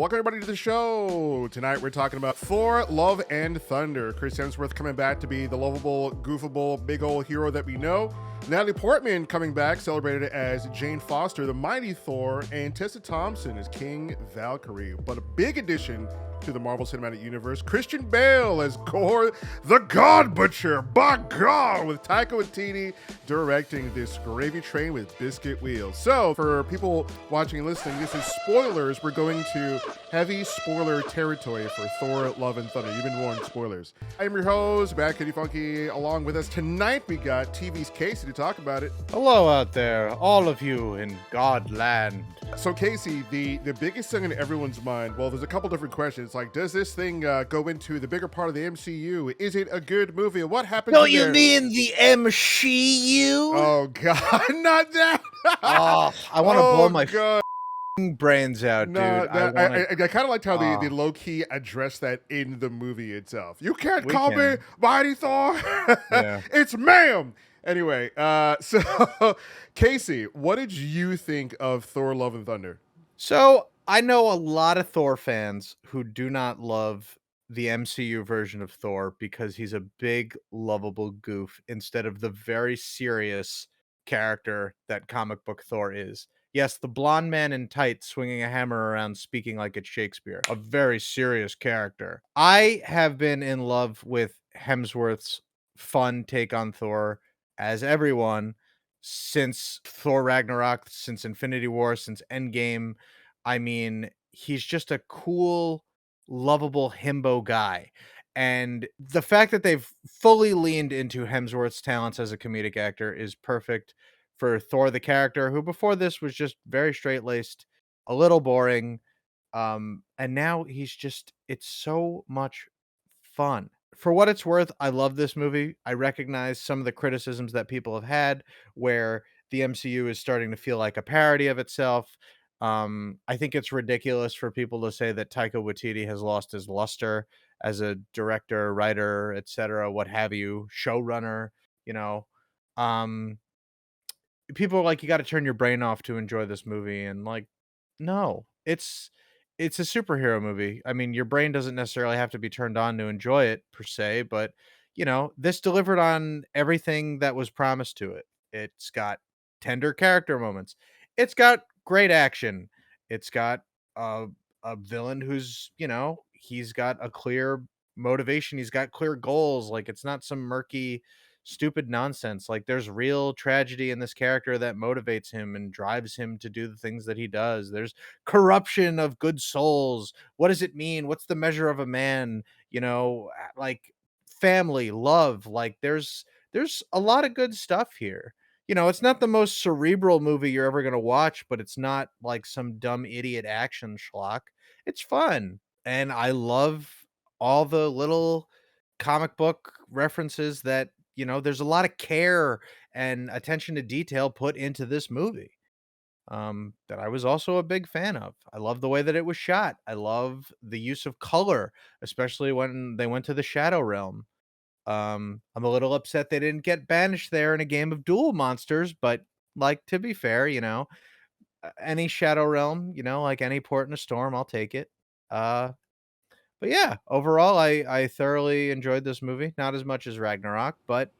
Welcome everybody to the show. Tonight we're talking about Thor, Love and Thunder. Chris Hemsworth coming back to be the lovable, goofable, big old hero that we know. Natalie Portman coming back, celebrated as Jane Foster, the mighty Thor, and Tessa Thompson as King Valkyrie. But a big addition to the Marvel Cinematic Universe, Christian Bale as Gore the God Butcher. By God, with Taika Waititi directing this gravy train with biscuit wheels. So for people watching and listening, this is spoilers. We're going to heavy spoiler territory for Thor, Love and Thunder. You've been warned, spoilers. I am your host, Bad Kitty Funky. Along with us tonight, we got TV's Casey to talk about it. Hello out there, all of you in Godland. So Casey, the biggest thing in everyone's mind, well, there's a couple different questions. Like, does this thing go into the bigger part of the MCU? Is it a good movie? What happens? No, you mean the MCU? Oh God, not that! Oh, I want to blow my God. brains out, dude. I kind of liked how they low key addressed that in the movie itself. You can't call me Mighty Thor. Yeah. It's ma'am. Anyway, so Casey, what did you think of Thor: Love and Thunder? So I know a lot of Thor fans who do not love the MCU version of Thor because he's a big, lovable goof instead of the very serious character that comic book Thor is. Yes, the blonde man in tights swinging a hammer around speaking like it's Shakespeare. A very serious character. I have been in love with Hemsworth's fun take on Thor, as everyone, since Thor Ragnarok, since Infinity War, since Endgame. I mean, he's just a cool, lovable himbo guy. And the fact that they've fully leaned into Hemsworth's talents as a comedic actor is perfect for Thor the character, who before this was just very straight-laced, a little boring. And now it's so much fun. For what it's worth, I love this movie. I recognize some of the criticisms that people have had where the MCU is starting to feel like a parody of itself. I think it's ridiculous for people to say that Taika Waititi has lost his luster as a director, writer, etc., what have you, showrunner, you know. People are like, you got to turn your brain off to enjoy this movie, and like, no, it's a superhero movie. I mean, your brain doesn't necessarily have to be turned on to enjoy it per se, but this delivered on everything that was promised to it. It's got tender character moments. It's got great action. It's got a villain who's, he's got a clear motivation. He's got clear goals. Like, it's not some murky, stupid nonsense. Like, there's real tragedy in this character that motivates him and drives him to do the things that he does. There's corruption of good souls. What does it mean? What's the measure of a man? Like family, love. Like, there's a lot of good stuff here. It's not the most cerebral movie you're ever going to watch, but it's not like some dumb idiot action schlock. It's fun. And I love all the little comic book references that, there's a lot of care and attention to detail put into this movie that I was also a big fan of. I love the way that it was shot. I love the use of color, especially when they went to the Shadow Realm. I'm a little upset they didn't get banished there in a game of Duel Monsters, but like, to be fair, any Shadow Realm, like any port in a storm, I'll take it. But yeah, overall, I thoroughly enjoyed this movie. Not as much as Ragnarok, but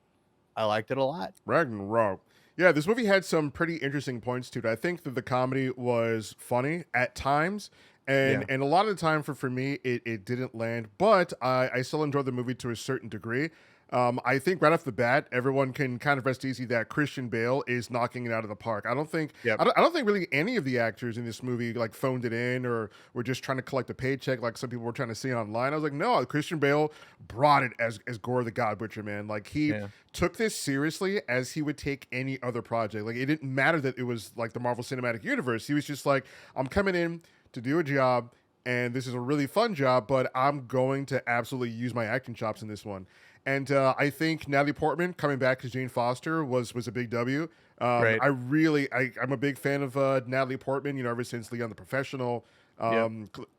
I liked it a lot. Ragnarok. Yeah, this movie had some pretty interesting points to it. I think that the comedy was funny at times, and a lot of the time for me, it didn't land, but I still enjoyed the movie to a certain degree. I think right off the bat, everyone can kind of rest easy that Christian Bale is knocking it out of the park. I don't think really any of the actors in this movie like phoned it in or were just trying to collect a paycheck like some people were trying to see online. I was like, no, Christian Bale brought it as Gore the God Butcher, man. Like, he took this seriously as he would take any other project. Like, it didn't matter that it was like the Marvel Cinematic Universe. He was just like, I'm coming in to do a job, and this is a really fun job, but I'm going to absolutely use my acting chops in this one. And I think Natalie Portman coming back as Jane Foster was a big W. Right. I'm a big fan of Natalie Portman, ever since Leon the Professional,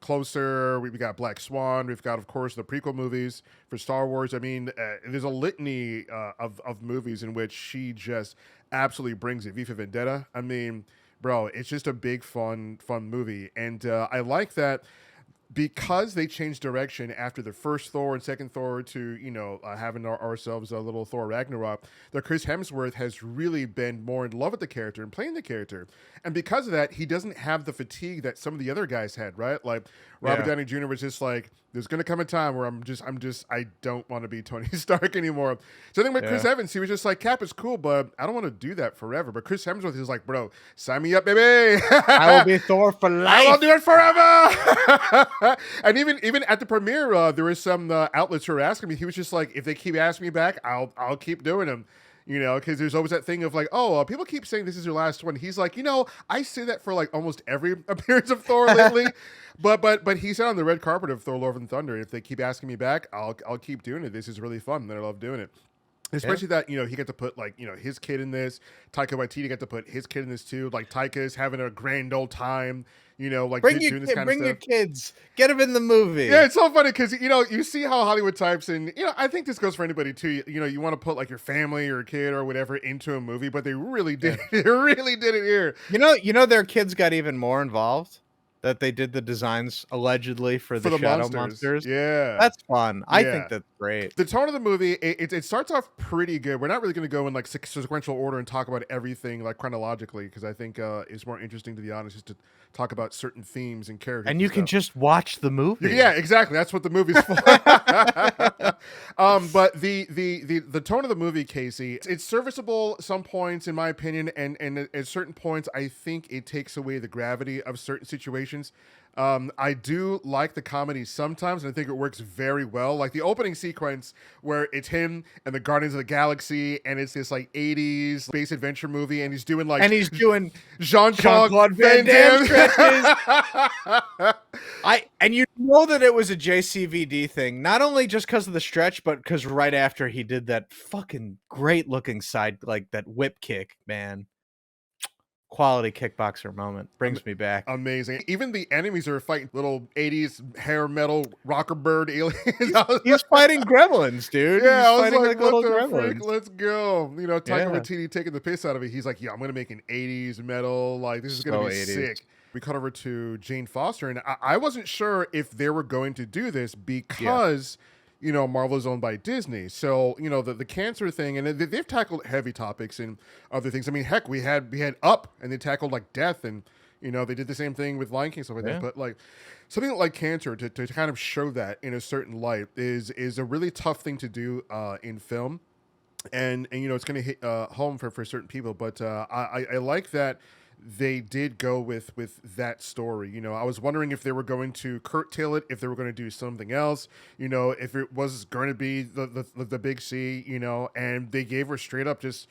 Closer, we got Black Swan, we've got, of course, the prequel movies for Star Wars. I mean, there's a litany of movies in which she just absolutely brings it. V for Vendetta, I mean, bro, it's just a big, fun movie. And I like that because they changed direction after the first Thor and second Thor to, having ourselves a little Thor Ragnarok, that Chris Hemsworth has really been more in love with the character and playing the character. And because of that, he doesn't have the fatigue that some of the other guys had, right? Like Robert Yeah. Downey Jr. was just like, there's going to come a time where I don't want to be Tony Stark anymore. So I think with Chris Yeah. Evans, he was just like, Cap is cool, but I don't want to do that forever. But Chris Hemsworth is like, bro, sign me up, baby. I will be Thor for I will life. do it forever. And even at the premiere, there was some outlets who were asking me. He was just like, if they keep asking me back, I'll keep doing them. Because there's always that thing of like, oh, people keep saying this is your last one. He's like, I say that for like almost every appearance of Thor lately, but he said on the red carpet of Thor: Love and Thunder, if they keep asking me back, I'll keep doing it. This is really fun, and I love doing it. Especially that he got to put like his kid in this. Taika Waititi got to put his kid in this too. Like Taika is having a grand old time. Like Bring doing this kind of bring stuff. your kids. Get them in the movie. Yeah, it's so funny because you see how Hollywood types, and I think this goes for anybody too. You want to put like your family or a kid or whatever into a movie, but they really did. They really did it here. Their kids got even more involved. That they did the designs allegedly for the shadow monsters. Yeah, That's fun. I Yeah. think that's great. The tone of the movie, it starts off pretty good. We're not really going to go in like sequential order and talk about everything like chronologically because I think it's more interesting to the audience just to talk about certain themes and characters. And you can just watch the movie. Yeah, exactly. That's what the movie's for. But the tone of the movie, Casey, it's serviceable at some points, in my opinion, and at certain points, I think it takes away the gravity of certain situations. I do like the comedy sometimes, and I think it works very well. Like the opening sequence where it's him and the Guardians of the Galaxy, and it's this like 80s space adventure movie, and he's doing Jean-Claude Van Damme stretches. And you know that it was a JCVD thing, not only just because of the stretch, but because right after he did that fucking great looking side, like that whip kick, man. Quality kickboxer moment. Brings me back. Amazing. Even the enemies are fighting little 80s hair metal rocker bird aliens. He's fighting gremlins, dude. Yeah, He's I was fighting like, little what the gremlins. freak? Let's go. Taika Yeah. Waititi taking the piss out of it. He's like, yeah, I'm going to make an 80s metal. Like, this is going to be 80s. sick. We cut over to Jane Foster, and I wasn't sure if they were going to do this because... Marvel is owned by Disney. So, the cancer thing, and they've tackled heavy topics and other things. I mean, heck, we had Up, and they tackled like death, and, they did the same thing with Lion King, stuff like that. But like something like cancer to kind of show that in a certain light is a really tough thing to do in film. And it's going to hit home for certain people. But I like that they did go with that story. I was wondering if they were going to curtail it, if they were going to do something else, if it was going to be the big C, and they gave her straight up just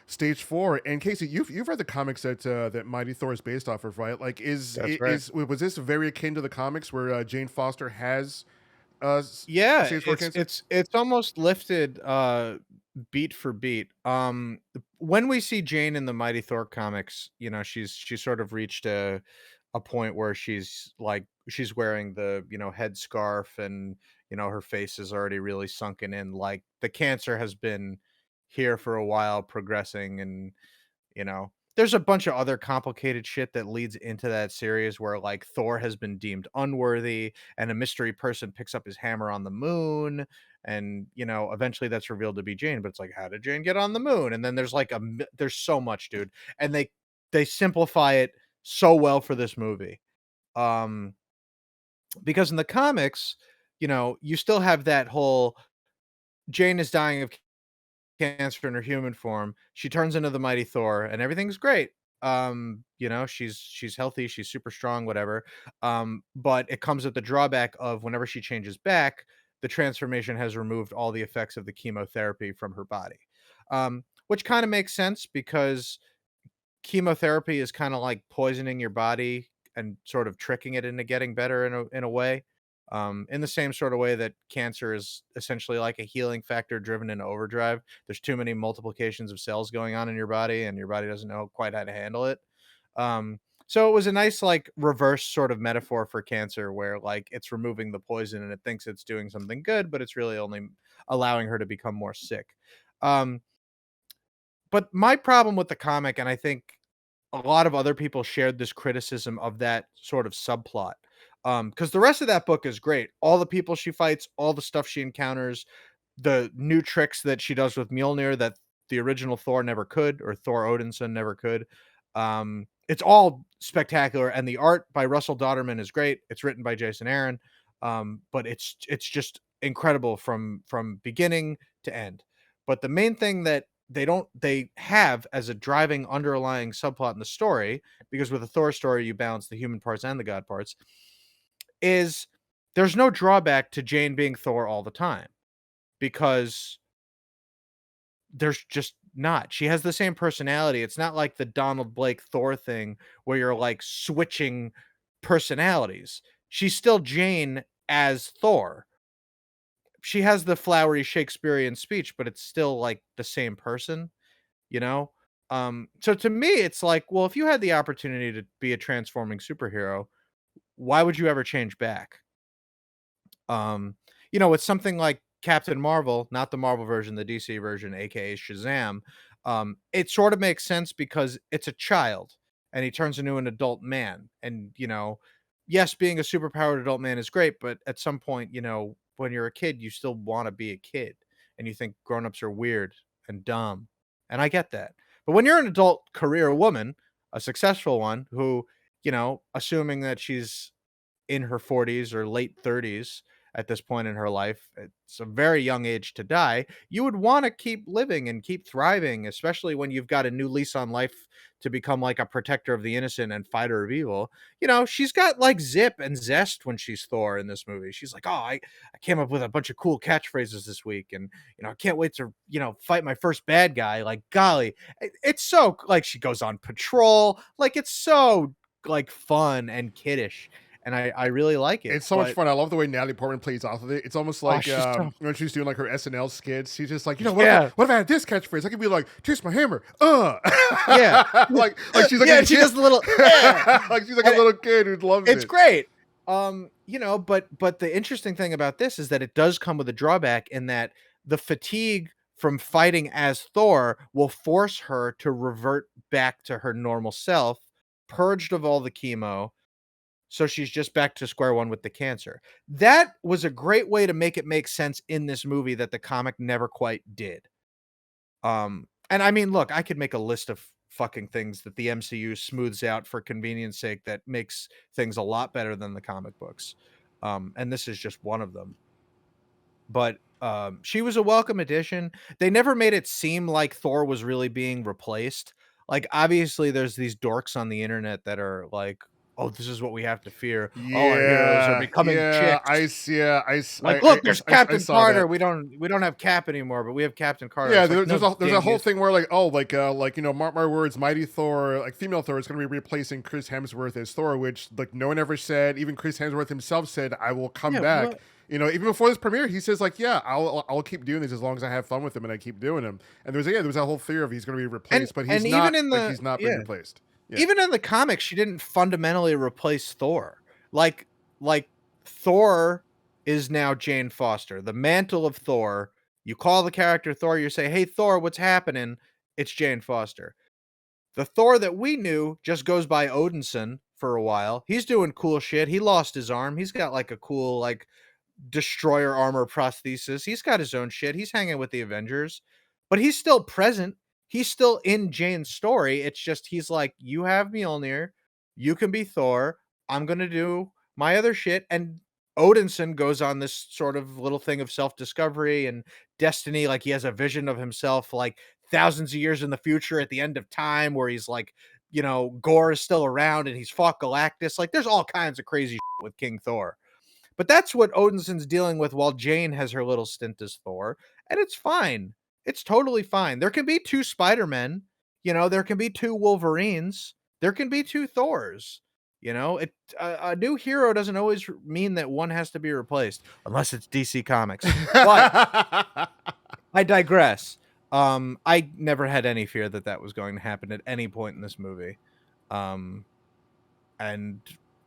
stage 4. And Casey, you've read the comics that Mighty Thor is based off of, right? Like, was this very akin to the comics where Jane Foster has stage 4 cancer? It's almost lifted beat for beat. When we see Jane in the Mighty Thor comics, she's sort of reached a point where she's wearing the head scarf, and her face is already really sunken in. Like the cancer has been here for a while, progressing, and there's a bunch of other complicated shit that leads into that series where like Thor has been deemed unworthy, and a mystery person picks up his hammer on the moon, and eventually that's revealed to be Jane. But it's like, how did Jane get on the moon? And then there's like there's so much, dude, and they simplify it so well for this movie, because in the comics, you still have that whole Jane is dying of cancer in her human form. She turns into the Mighty Thor, and everything's great. She's healthy, she's super strong, whatever. But it comes at the drawback of whenever she changes back, the transformation has removed all the effects of the chemotherapy from her body. Which kind of makes sense because chemotherapy is kind of like poisoning your body and sort of tricking it into getting better in a way. In the same sort of way that cancer is essentially like a healing factor driven into overdrive. There's too many multiplications of cells going on in your body, and your body doesn't know quite how to handle it. So it was a nice like reverse sort of metaphor for cancer, where like it's removing the poison and it thinks it's doing something good, but it's really only allowing her to become more sick. But my problem with the comic, and I think a lot of other people shared this criticism of that sort of subplot, Because the rest of that book is great. All the people she fights, all the stuff she encounters, the new tricks that she does with Mjolnir that the original Thor never could, or Thor Odinson never could. It's all spectacular, and the art by Russell Dodderman is great. It's written by Jason Aaron, but it's just incredible from beginning to end. But the main thing that they have as a driving underlying subplot in the story, because with a Thor story you balance the human parts and the god parts, is there's no drawback to Jane being Thor all the time, because there's just not. She has the same personality. It's not like the Donald Blake Thor thing where you're like switching personalities. She's still Jane as Thor. She has the flowery Shakespearean speech, but it's still like the same person, you know? So to me, it's like, well, if you had the opportunity to be a transforming superhero, why would you ever change back? Um, with something like Captain Marvel, not the Marvel version, the DC version, aka Shazam, it sort of makes sense because it's a child and he turns into an adult man. And, yes, being a superpowered adult man is great, but at some point, when you're a kid, you still want to be a kid and you think grown-ups are weird and dumb. And I get that. But when you're an adult career woman, a successful one who, assuming that she's in her 40s or late 30s at this point in her life, it's a very young age to die. You would want to keep living and keep thriving, especially when you've got a new lease on life to become like a protector of the innocent and fighter of evil. She's got like zip and zest when she's Thor in this movie. She's like, oh, I came up with a bunch of cool catchphrases this week, and I can't wait to fight my first bad guy. Like, golly, it's so like she goes on patrol, like it's so like fun and kiddish, and I really like it. It's so much fun. I love the way Natalie Portman plays off of it. It's almost like she's so, when she's doing like her SNL skits. She's just like, yeah. What if I had this catchphrase? I could be like, "Taste my hammer." Yeah, like she's like, yeah, she does the little, like she's like a little kid who loves it. It's great. But the interesting thing about this is that it does come with a drawback in that the fatigue from fighting as Thor will force her to revert back to her normal self, purged of all the chemo. So she's just back to square one with the cancer. That was a great way to make it make sense in this movie that the comic never quite did. And I mean, look, I could make a list of fucking things that the MCU smooths out for convenience sake that makes things a lot better than the comic books. And this is just one of them. But she was a welcome addition. They never made it seem like Thor was really being replaced. Like, obviously, there's these dorks on the internet that are like, oh, this is what we have to fear. All our heroes are becoming chicks. Look, there's Captain Carter. That. We don't have Cap anymore, but we have Captain Carter. Yeah, there's a whole thing where like, mark my words, Mighty Thor, like female Thor is going to be replacing Chris Hemsworth as Thor, which like no one ever said. Even Chris Hemsworth himself said, "I will come back." What? Even before this premiere, he says like, "Yeah, I'll keep doing this as long as I have fun with him, and I keep doing them." And there was that whole theory of he's going to be replaced, but he's not. He's not being replaced. Yeah. Even in the comics, she didn't fundamentally replace Thor. Like Thor is now Jane Foster. The mantle of Thor, you call the character Thor, you say, "Hey Thor, what's happening?" It's Jane Foster. The Thor that we knew just goes by Odinson for a while. He's doing cool shit. He lost his arm. He's got like a cool like destroyer armor prosthesis. He's got his own shit. He's hanging with the Avengers, but he's still present. He's still in Jane's story. It's just he's like, you have Mjolnir, you can be Thor. I'm gonna do my other shit. And Odinson goes on this sort of little thing of self-discovery and destiny. Like he has a vision of himself like thousands of years in the future at the end of time where he's like, Gore is still around and he's fought Galactus. Like there's all kinds of crazy shit with King Thor. But that's what Odinson's dealing with while Jane has her little stint as Thor. And it's fine. It's totally fine. There can be two Spider-Men. There can be two Wolverines. There can be two Thors. A new hero doesn't always mean that one has to be replaced, unless it's DC Comics. But I digress. I never had any fear that was going to happen at any point in this movie. And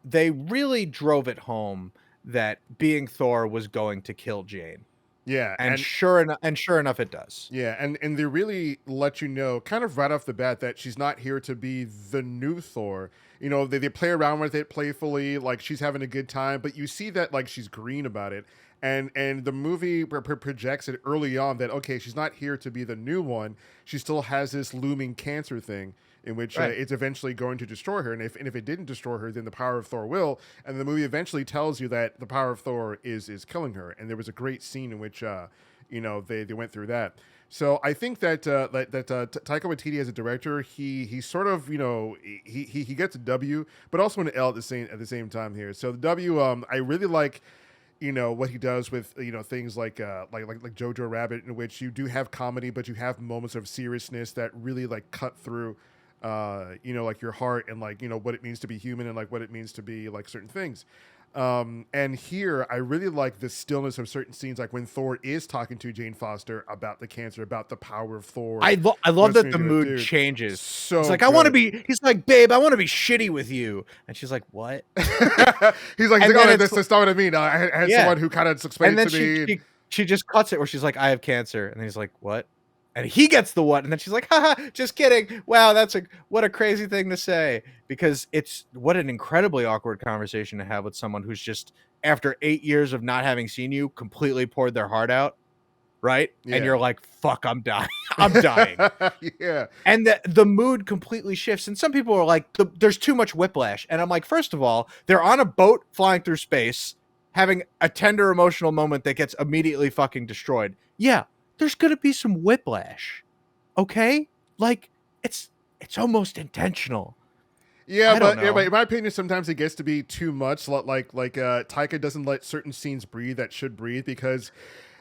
they really drove it home that being Thor was going to kill Jane. Yeah, And sure enough, it does. yeah, and they really let you know, kind of right off the bat, that she's not here to be the new Thor. You know, they play around with it playfully, like she's having a good time, but you see that like she's green about it, and the movie projects it early on that okay, she's not here to be the new one. She still has this looming cancer thing in which Right. it's eventually going to destroy her, and if it didn't destroy her, then the power of Thor will. And the movie eventually tells you that the power of Thor is killing her. And there was a great scene in which they went through that. So I think that Taika Waititi as a director, he sort of he gets a W, but also an L at the same time here. So the W, I really like what he does with things like Jojo Rabbit, in which you do have comedy, but you have moments of seriousness that really like cut through like your heart, and like what it means to be human, and like what it means to be like certain things. And here, I really like the stillness of certain scenes, like when Thor is talking to Jane Foster about the cancer, about the power of Thor. I love that the mood changes. So it's like, he's like, babe, I want to be shitty with you. And she's like, what? he's like, oh, that's not what I mean. I had someone who kind of explained it to me. She just cuts it where she's like, I have cancer. And then he's like, what? And he gets the what? And then she's like, haha, just kidding. Wow, what a crazy thing to say. Because what an incredibly awkward conversation to have with someone who's just, after 8 years of not having seen you, completely poured their heart out. Right? Yeah. And you're like, fuck, I'm dying. I'm dying. Yeah. And the mood completely shifts. And some people are like, there's too much whiplash. And I'm like, first of all, they're on a boat flying through space, having a tender emotional moment that gets immediately fucking destroyed. Yeah. There's going to be some whiplash. Okay? Like, it's almost intentional. Yeah, but in my opinion, sometimes it gets to be too much. Like Taika doesn't let certain scenes breathe that should breathe, because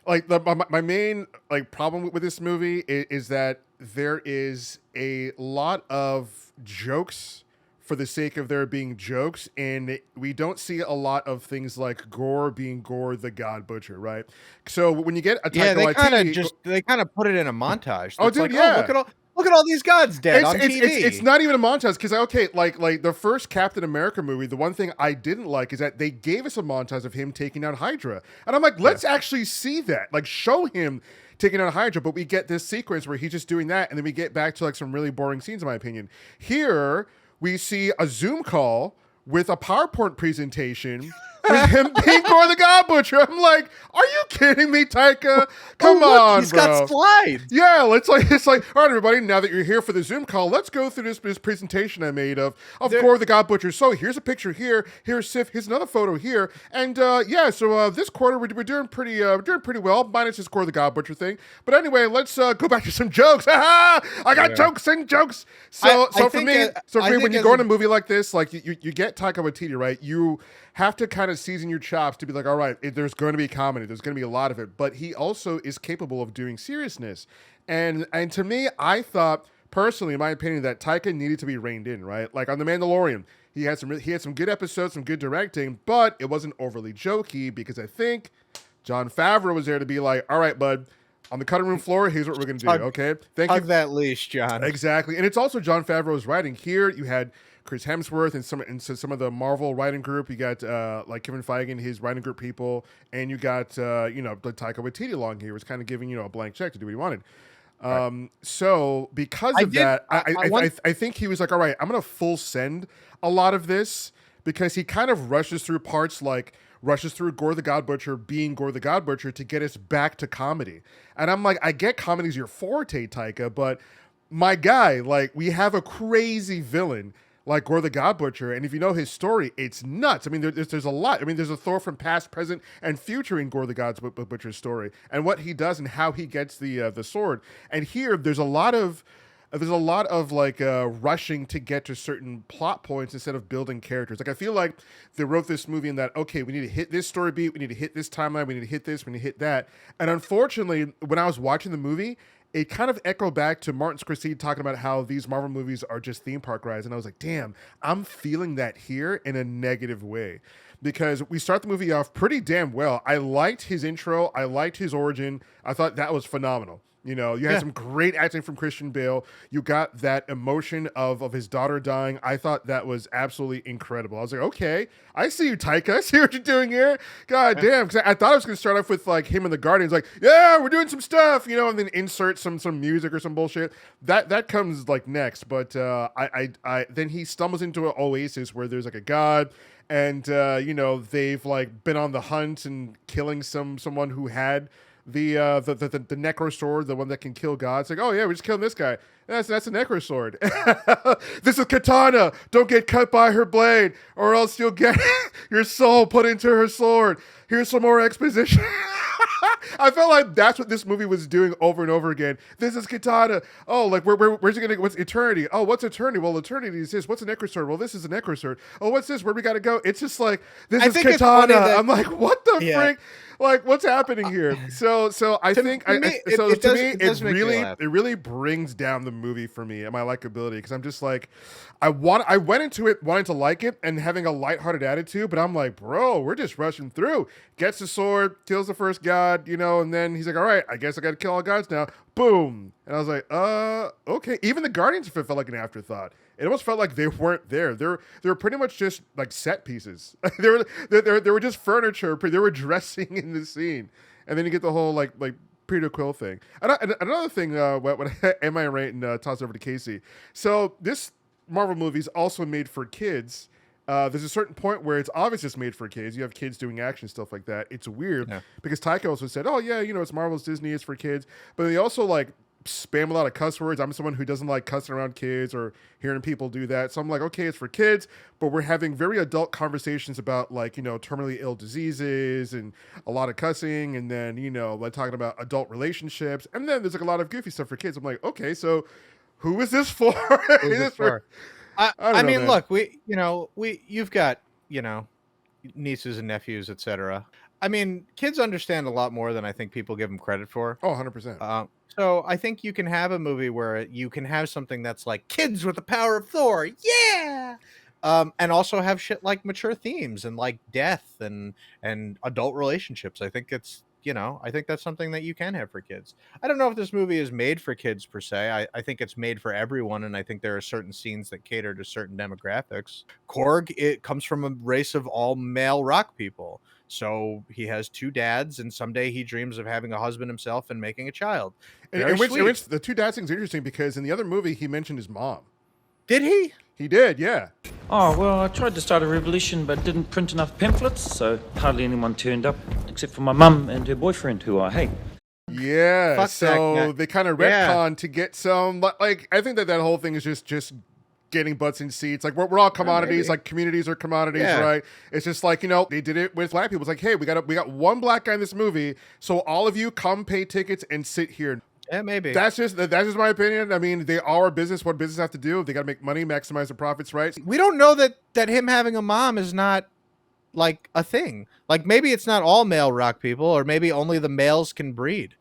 like my main like problem with this movie is that there is a lot of jokes for the sake of there being jokes, and we don't see a lot of things like Gore being Gore the God Butcher, right? So when you get a Taika they kind of put it in a montage. Oh, dude, yeah. Look at all these gods dead on TV. It's not even a montage, because like the first Captain America movie, the one thing I didn't like is that they gave us a montage of him taking out Hydra, and I'm like, let's actually see that, like show him taking out Hydra, but we get this sequence where he's just doing that, and then we get back to like some really boring scenes, in my opinion. Here we see a Zoom call with a PowerPoint presentation with him being Gore the God Butcher. I'm like, are you kidding me, Taika? Come on, he's got slides. Yeah, it's like, all right, everybody, now that you're here for the Zoom call, let's go through this presentation I made of Gore the God Butcher. So here's a picture here. Here's Sif. Here's another photo here. And so this quarter we're doing pretty well, minus this Gore the God Butcher thing. But anyway, let's go back to some jokes. I got jokes and jokes. So for me, when you go in a movie like this, like you get Taika Waititi, right? You have to kind of season your chops to be like, all right, there's going to be comedy, there's going to be a lot of it, but he also is capable of doing seriousness. And to me, I thought personally, in my opinion, that Taika needed to be reined in, right? Like on The Mandalorian, he had some good episodes, some good directing, but it wasn't overly jokey, because I think Jon Favreau was there to be like, all right, bud, on the cutting room floor, here's what we're going to do, okay? Thank you. Hug that leash, John. Exactly. And it's also Jon Favreau's writing. Here you had Chris Hemsworth and some of the Marvel writing group. You got like Kevin Feige and his writing group people, and you got Taika Waititi along here, was kind of giving a blank check to do what he wanted. Right. So because of that, I think he was like, all right, I'm gonna full send a lot of this, because he kind of rushes through parts, like rushes through Gore the God Butcher being Gore the God Butcher to get us back to comedy. And I'm like, I get comedy's your forte, Taika, but my guy, like, we have a crazy villain like Gore the God Butcher, and if you know his story, it's nuts. I mean, there's a lot. I mean, there's a Thor from past, present, and future in Gore the God Butcher's story, and what he does and how he gets the sword. And here, there's a lot of like rushing to get to certain plot points instead of building characters. Like, I feel like they wrote this movie in that, okay, we need to hit this story beat, we need to hit this timeline, we need to hit this, we need to hit that. And unfortunately, when I was watching the movie, it kind of echoed back to Martin Scorsese talking about how these Marvel movies are just theme park rides. And I was like, damn, I'm feeling that here in a negative way. Because we start the movie off pretty damn well. I liked his intro. I liked his origin. I thought that was phenomenal. You know, you had Yeah. some great acting from Christian Bale. You got that emotion of his daughter dying. I thought that was absolutely incredible. I was like, okay, I see you, Taika. I see what you're doing here. God Yeah. damn. Because I thought I was going to start off with like him and the Guardians, like, yeah, we're doing some stuff, you know, and then insert some music or some bullshit. That comes like next. But I then he stumbles into an oasis where there's like a god, and you know, they've like been on the hunt and killing someone who had the necro sword, the one that can kill gods. Like, oh yeah, we're just killing this guy. That's a necro sword. This is katana. Don't get cut by her blade, or else you'll get your soul put into her sword. Here's some more exposition. I felt like that's what this movie was doing over and over again. This is katana. Oh, like where's it gonna? What's eternity? Oh, what's eternity? Well, eternity is this. What's a necro sword? Well, this is a necro sword. Oh, what's this? Where we gotta go? It's just like this I is think it's funny katana. that- I'm like, what the Yeah. frick? Like, what's happening here? So I think to me, it does make me laugh. it really brings down the movie for me and my likability, because I'm just like, I went into it wanting to like it and having a lighthearted attitude, but I'm like, bro, we're just rushing through. Gets the sword, kills the first god, you know, and then he's like, all right, I guess I got to kill all gods now. Boom, and I was like, okay. Even the Guardians felt like an afterthought. It almost felt like they weren't there. They were pretty much just like set pieces. they were just furniture. They were dressing in the scene, and then you get the whole like Peter Quill thing. And another thing, when am I right? And toss it over to Casey. So this Marvel movie is also made for kids. There's a certain point where it's obviously just made for kids. You have kids doing action stuff like that. It's weird because Taika also said, "Oh yeah, you know, it's Marvel's Disney, it's for kids," but they also like spam a lot of cuss words. I'm someone who doesn't like cussing around kids or hearing people do that. So I'm like, okay, it's for kids, but we're having very adult conversations about like, you know, terminally ill diseases and a lot of cussing. And then, you know, like talking about adult relationships. And then there's like a lot of goofy stuff for kids. I'm like, okay, so who is this for? Who's this for? I mean, look, you've got, you know, nieces and nephews, etc. I mean, kids understand a lot more than I think people give them credit for. Oh, 100%. So I think you can have a movie where you can have something that's like kids with the power of Thor. Yeah. And also have shit like mature themes and like death and adult relationships. I think I think that's something that you can have for kids. I don't know if this movie is made for kids per se. I think it's made for everyone, and I think there are certain scenes that cater to certain demographics. Korg, it comes from a race of all male rock people. So he has two dads, and someday he dreams of having a husband himself and making a child. And which the two dads thing's interesting because in the other movie he mentioned his mom. Did he? He did, yeah. Oh, well, I tried to start a revolution but didn't print enough pamphlets, so hardly anyone turned up, except for my mum and her boyfriend, who I hate. Yeah, Fuck so that. they kind of retcon to get some, like, I think that whole thing is just getting butts in seats. Like, we're all commodities, like communities are commodities, right? It's just like, you know, they did it with black people. It's like, hey, we got one black guy in this movie, so all of you come pay tickets and sit here. Yeah, maybe. That's just my opinion. I mean, they are a business. What business have to do? They got to make money, maximize the profits, right? We don't know that him having a mom is not like a thing. Like maybe it's not all male rock people, or maybe only the males can breed.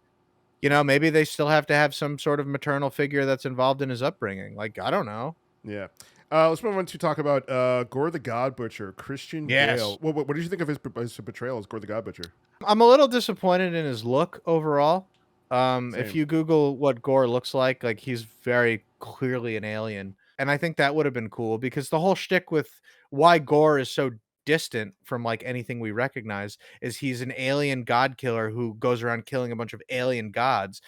You know, maybe they still have to have some sort of maternal figure that's involved in his upbringing. Like, I don't know. Yeah. Let's move on to talk about Gore the God Butcher, Christian Bale. What did you think of his portrayal as Gore the God Butcher? I'm a little disappointed in his look overall. If you Google what Gore looks like he's very clearly an alien. And I think that would have been cool because the whole shtick with why Gore is so distant from like anything we recognize is he's an alien god killer who goes around killing a bunch of alien gods.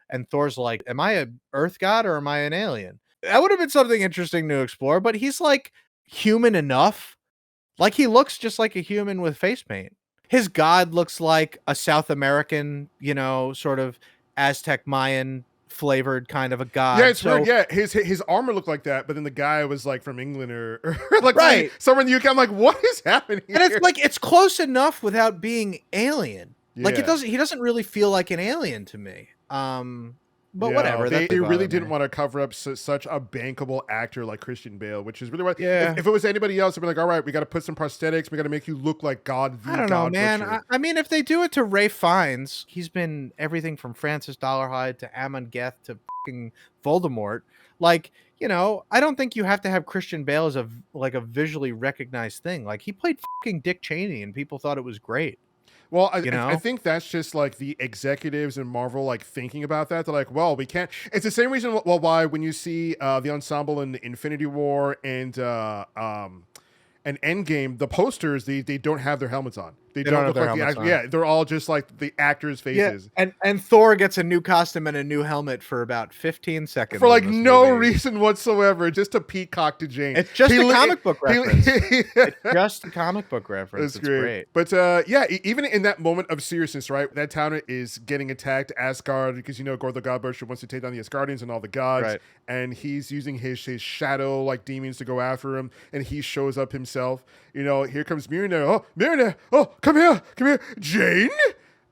And Thor's like, am I an Earth god or am I an alien? That would have been something interesting to explore, but he's like human enough. Like he looks just like a human with face paint. His god looks like a South American, you know, sort of Aztec Mayan flavored kind of a god. Yeah, it's weird. Yeah, his armor looked like that, but then the guy was like from England or like right. somewhere in the UK. I'm like, what is happening here? And it's like it's close enough without being alien. Yeah. Like he doesn't really feel like an alien to me. But whatever. They really didn't want to cover up such a bankable actor like Christian Bale, which is really what. Yeah. If it was anybody else, they'd be like, all right, we got to put some prosthetics. We got to make you look like God. I don't know, man. I mean, if they do it to Ray Fiennes, he's been everything from Francis Dollarhide to Amon Geth to fucking Voldemort. Like, you know, I don't think you have to have Christian Bale as a visually recognized thing. Like, he played fucking Dick Cheney, and people thought it was great. Well, You I know? think that's just like the executives in Marvel like thinking about that. They're like, well, we can't. It's the same reason. Well, why when you see the ensemble in Infinity War and Endgame, the posters they don't have their helmets on. They They don't don't have look their like the helmets act. on. Yeah, they're all just like the actors' Yeah, faces. and Thor gets a new costume and a new helmet for about 15 seconds For like in this no movie. reason whatsoever, just to peacock to Jane. It's just a comic book reference. He, It's just a comic book reference. That's It's great. But yeah, even in that moment of seriousness, right? That town is getting attacked, Asgard, because Gore the God Butcher wants to take down the Asgardians and all the gods, Right. and he's using his shadow like demons to go after him, and he shows up himself. Here comes Mjolnir. Oh, Mjolnir! Oh, come here, Jane.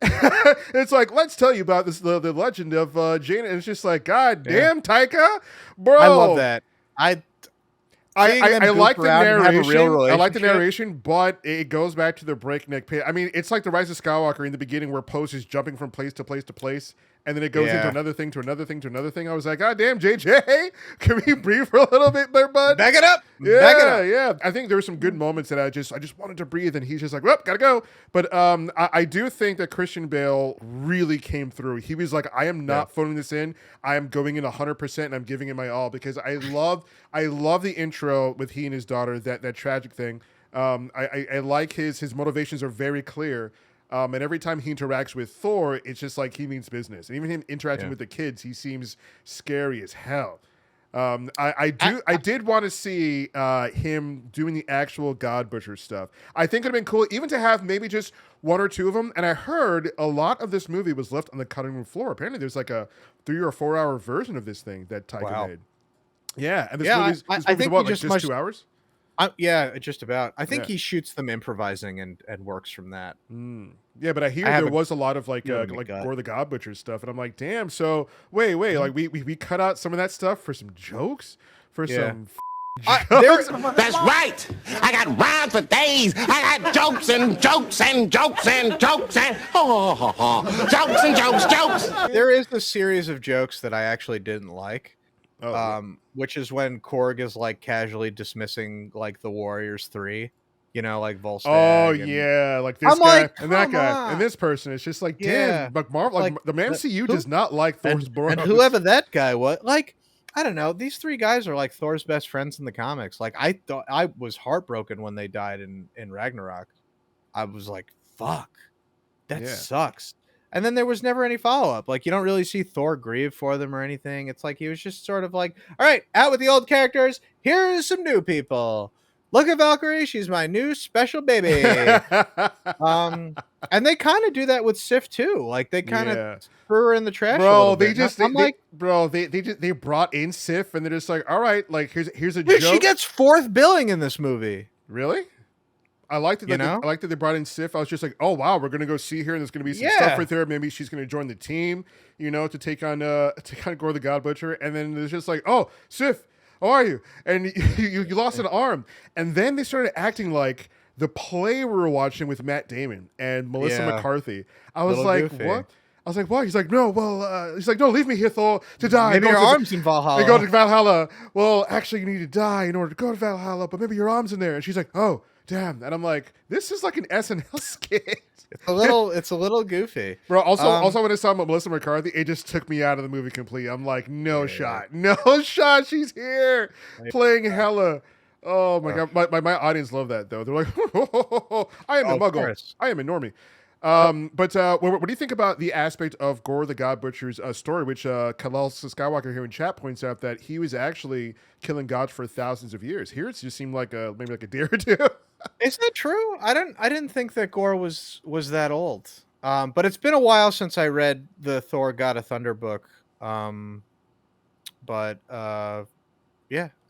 It's like, let's tell you about this the legend of Jane, and it's just like, God damn, Taika, bro. I love that. I like the narration. I like the relationship. narration, but it goes back to the breakneck pace. I mean, it's like the Rise of Skywalker in the beginning, where Poe is jumping from place to place to place, and then it goes into another thing to another thing to another thing. I was like, God damn, JJ, can we breathe for a little bit there, bud? Back it up. Yeah, Back it up. yeah. I think there were some good moments that I just wanted to breathe, and he's just like, well, gotta go. But I do think that Christian Bale really came through. He was like, I am not phoning this in. I am going in 100%, and I'm giving it my all, because I love the intro with he and his daughter, that tragic thing. I like his motivations are very clear. And every time he interacts with Thor, it's just like he means business. And even him interacting with the kids, he seems scary as hell. I did want to see him doing the actual God Butcher stuff. I think it'd have been cool even to have maybe just one or two of them. And I heard a lot of this movie was left on the cutting room floor. Apparently, there's like a 3 or 4 hour version of this thing that Taika made. Yeah, and this movie's I think what, like just 2 hours? Yeah, just about. I think he shoots them improvising and works from that. Yeah, but I hear there was a lot of like Gore the God Butcher stuff, and I'm like, damn. So wait, like we cut out some of that stuff for some jokes, for some. That's right. I got rhymes for days. I got jokes and jokes and jokes and jokes and jokes and jokes. There is a series of jokes that I actually didn't like. Which is when Korg is like casually dismissing like the Warriors 3, like Volstagg. Oh yeah, like this guy and that guy and this person. It's just like, damn, but Marvel, like the MCU does not like Thor's bros. And whoever that guy was, like, I don't know, these three guys are like Thor's best friends in the comics. Like, I thought I was heartbroken when they died in Ragnarok. I was like, fuck, that sucks. And then there was never any follow-up. Like, you don't really see Thor grieve for them or anything. It's like he was just sort of like, all right, out with the old characters. Here's some new people. Look at Valkyrie. She's my new special baby. And they kind of do that with Sif, too. Like, they kind of threw her in the trash a little bit. They brought in Sif, and they're just like, all right, like, here's a joke. She gets 4th billing in this movie. Really? I liked it. I liked that they brought in Sif. I was just like, oh wow, we're gonna go see her, and there's gonna be some stuff with her. Maybe she's gonna join the team, to take on Gore the God Butcher. And then it's just like, oh, Sif, how are you? And you lost an arm. And then they started acting like the play we were watching with Matt Damon and Melissa McCarthy. I was like, goofy. What? I was like, what? He's like, no, well, he's like, no, leave me here, Thor, to die. Maybe your arm's in Valhalla. They go to Valhalla. Well, actually, you need to die in order to go to Valhalla, but maybe your arm's in there. And she's like, oh, damn. And I'm like, this is like an SNL skit. It's a little goofy. Bro, also when I saw Melissa McCarthy, it just took me out of the movie completely. I'm like, no shot. She's here playing Hela. Oh my God. My audience love that though. They're like, I am a muggle. I am a normie. But what do you think about the aspect of Gore the God Butcher's story, which Kalel Skywalker here in chat points out that he was actually killing gods for thousands of years. Here it just seemed like maybe like a day or two. Is that true? I didn't think that Gore was that old. But it's been a while since I read the Thor God of Thunder book. Yeah,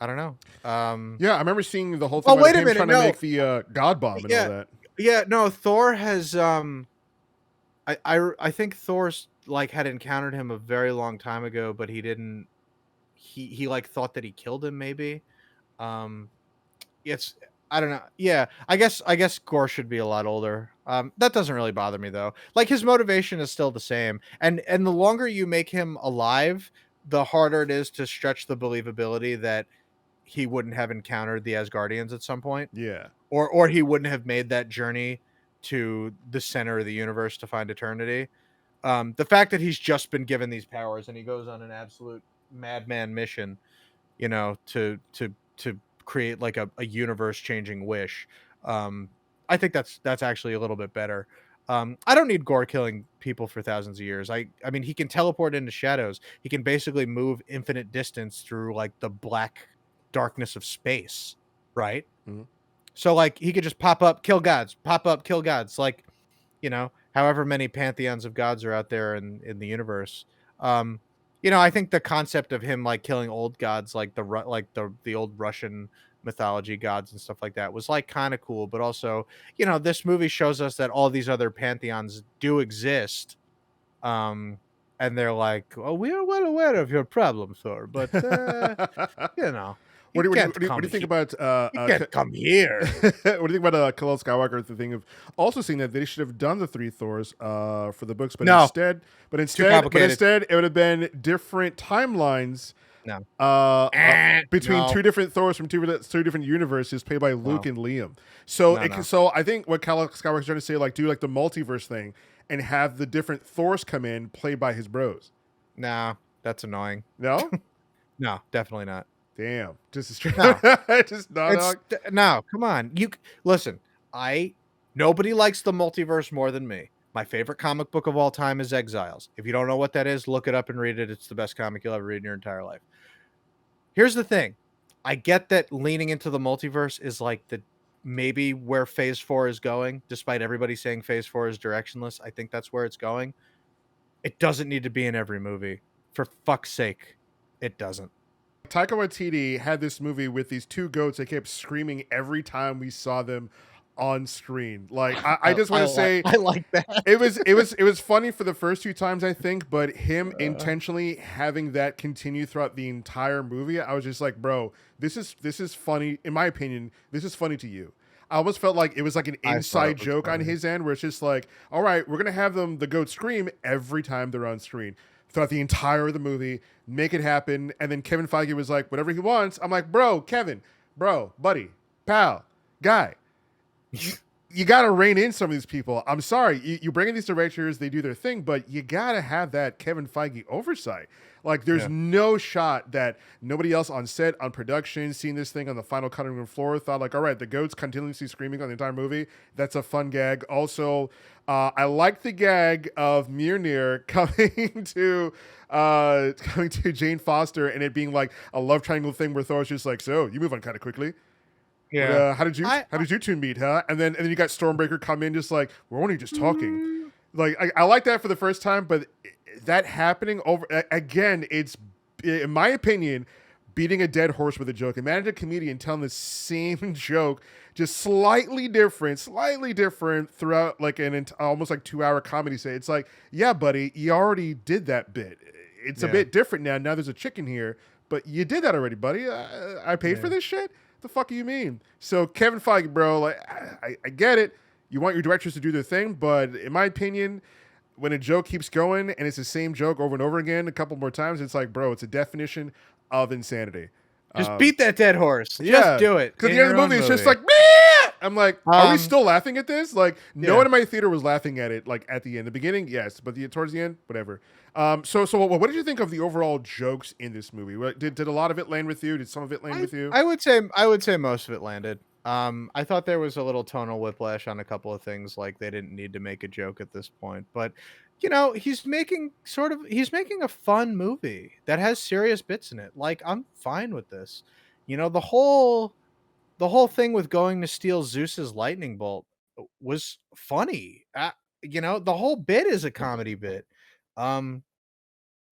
I don't know. Yeah, I remember seeing the whole thing about him trying to make the God bomb and all that. Yeah, no, Thor has I think Thor's like had encountered him a very long time ago, but he didn't he like thought that he killed him maybe. It's I don't know. Yeah, I guess Gore should be a lot older. That doesn't really bother me though. Like his motivation is still the same. And the longer you make him alive, the harder it is to stretch the believability that he wouldn't have encountered the Asgardians at some point. Yeah. Or he wouldn't have made that journey to the center of the universe to find eternity. The fact that he's just been given these powers and he goes on an absolute madman mission, to create like a universe changing wish. I think that's actually a little bit better. I don't need Gore killing people for thousands of years. I mean, he can teleport into shadows. He can basically move infinite distance through like the black darkness of space, right? Mhm. So like he could just pop up, kill gods, pop up, kill gods. Like, however many pantheons of gods are out there in the universe. I think the concept of him like killing old gods, like the old Russian mythology gods and stuff like that, was like kind of cool. But also, this movie shows us that all these other pantheons do exist. And they're like, "Oh, we are well aware of your problem, Thor, but What do you think about you can't come here." what do you think about Khalil Skywalker? The thing of also seeing that they should have done the 3 Thors for the books, but No. instead, Too complicated. it would have been different timelines. No. Between No. 2 different Thors from 2 different universes, played by Luke and Liam. So, No. so I think what Khalil Skywalker's trying to say, like, do like the multiverse thing and have the different Thors come in, played by his bros. Nah, that's annoying. No, No, definitely not. damn, just straight, No. just not. No, come on. Listen. Nobody likes the multiverse more than me. My favorite comic book of all time is Exiles. If you don't know what that is, look it up and read it. It's the best comic you'll ever read in your entire life. Here's the thing. I get that leaning into the multiverse is like maybe where Phase 4 is going, despite everybody saying Phase 4 is directionless. I think that's where it's going. It doesn't need to be in every movie. For fuck's sake, it doesn't. Taika Waititi had this movie with these 2 goats that kept screaming every time we saw them on screen. Like, I just want to say, I like that. it was funny for the first 2 times, I think, but him intentionally having that continue throughout the entire movie, I was just like, bro, this is funny. In my opinion, this is funny to you. I almost felt like it was like an inside joke on his end, where it's just like, all right, we're gonna have the goat scream every time they're on screen throughout the entire of the movie, make it happen. And then Kevin Feige was like, whatever he wants. I'm like, bro, Kevin, bro, buddy, pal, guy, you got to rein in some of these people. I'm sorry. You bring in these directors, they do their thing, but you got to have that Kevin Feige oversight. Like, there's no shot that nobody else on set, on production, seeing this thing on the final cutting room floor, thought like, all right, the goat's continuously screaming on the entire movie. That's a fun gag. Also, I like the gag of Mjolnir coming to Jane Foster and it being like a love triangle thing where Thor's just like, so you move on kind of quickly. Yeah. How did you two meet, huh? And then you got Stormbreaker come in just like, we're only just talking. Like, I like that for the first time, but that happening over again, it's, in my opinion, beating a dead horse with a joke. Imagine a comedian telling the same joke, just slightly different throughout like almost like 2-hour comedy set. It's like, yeah, buddy, you already did that bit. It's a bit different now. Now there's a chicken here, but you did that already, buddy. I paid for this shit. The fuck do you mean? So Kevin Feige, bro, like I get it. You want your directors to do their thing, but in my opinion, when a joke keeps going and it's the same joke over and over again a couple more times, it's like, bro, it's a definition of insanity. Just beat that dead horse. Yeah, Just do it. Because the end of the movie is just like, meh! I'm like, are we still laughing at this? Like, no one in my theater was laughing at it. Like at the end, the beginning, yes, but towards the end, whatever. So what did you think of the overall jokes in this movie? Did a lot of it land with you? Did some of it land with you? I would say most of it landed. I thought there was a little tonal whiplash on a couple of things, like they didn't need to make a joke at this point, but he's making a fun movie that has serious bits in it. Like, I'm fine with this. The whole thing with going to steal Zeus's lightning bolt was funny. The whole bit is a comedy bit.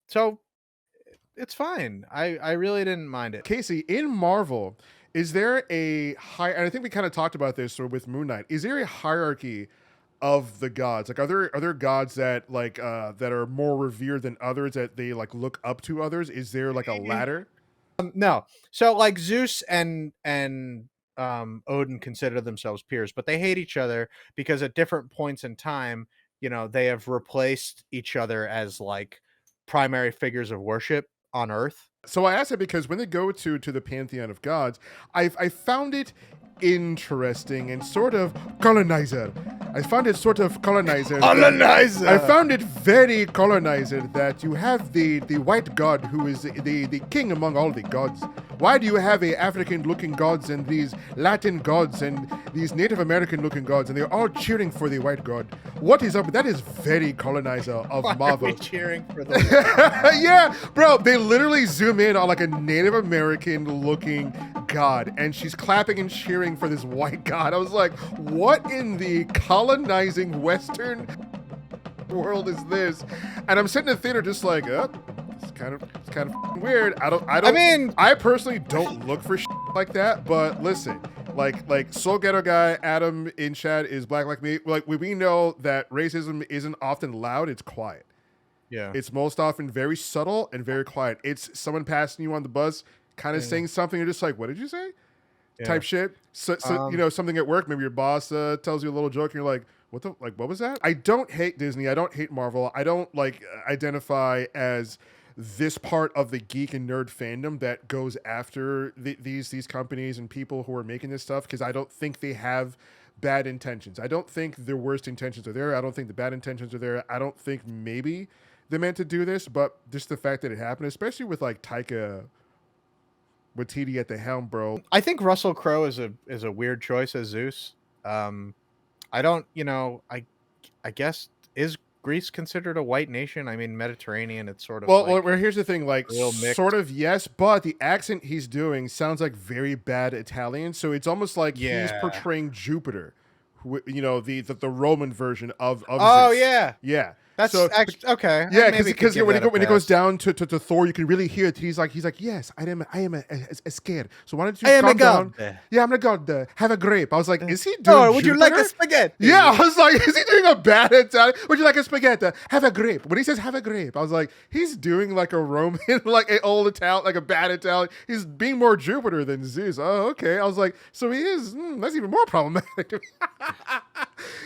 So it's fine. I really didn't mind it. Casey, in Marvel, is there a and I think we kind of talked about this with Moon Knight. Is there a hierarchy of the gods? Like, are there gods that like that are more revered than others, that they like look up to others? Is there like a ladder? No. So like Zeus and Odin consider themselves peers, but they hate each other because at different points in time, they have replaced each other as like primary figures of worship on Earth. So I asked it because when they go to the pantheon of gods, I found it interesting and sort of colonizer. I found it sort of colonizer. Colonizer! I found it very colonizer that you have the white god who is the king among all the gods. Why do you have a African-looking gods and these Latin gods and these Native American-looking gods, and they're all cheering for the white god? What is up? That is very colonizer of Why Marvel. are we cheering for the Yeah, bro, they literally zoom in on like a Native American-looking god, and she's clapping and cheering for this white god. I was like, what in the colonizing Western world is this? And I'm sitting in the theater just like, it's kind of weird. I personally don't look for shit like that, but listen, like Soul Ghetto guy Adam in chat is black like me. Like we know that racism isn't often loud, it's quiet. Yeah. It's most often very subtle and very quiet. It's someone passing you on the bus, kind of saying something, you're just like, what did you say? Type shit. So something at work, maybe your boss tells you a little joke and you're like, what was that? I don't hate Disney. I don't hate Marvel. I don't identify as this part of the geek and nerd fandom that goes after these companies and people who are making this stuff, because I don't think they have bad intentions. I don't think their worst intentions are there. I don't think the bad intentions are there. I don't think maybe they're meant to do this, but just the fact that it happened, especially with like Taika Waititi at the helm, bro. I think Russell Crowe is a weird choice as Zeus. I don't, I guess, is Greece considered a white nation? I mean, Mediterranean, it's sort of well, here's the thing, like, sort of yes, but the accent he's doing sounds like very bad Italian, so it's almost like he's portraying Jupiter, the Roman version of oh Zeus. Yeah. That's okay. Yeah, because when it goes down to Thor, you can really hear it. He's like, yes, I am a scared. So why don't you calm down? Yeah, I'm a god. Have a grape. I was like, is he doing? Oh, would you like a spaghetti? Yeah, I was like, is he doing a bad Italian? Would you like a spaghetti? Have a grape. When he says have a grape, I was like, he's doing like a Roman, like an old Italian, like a bad Italian. He's being more Jupiter than Zeus. Oh, okay. I was like, so he is. That's even more problematic.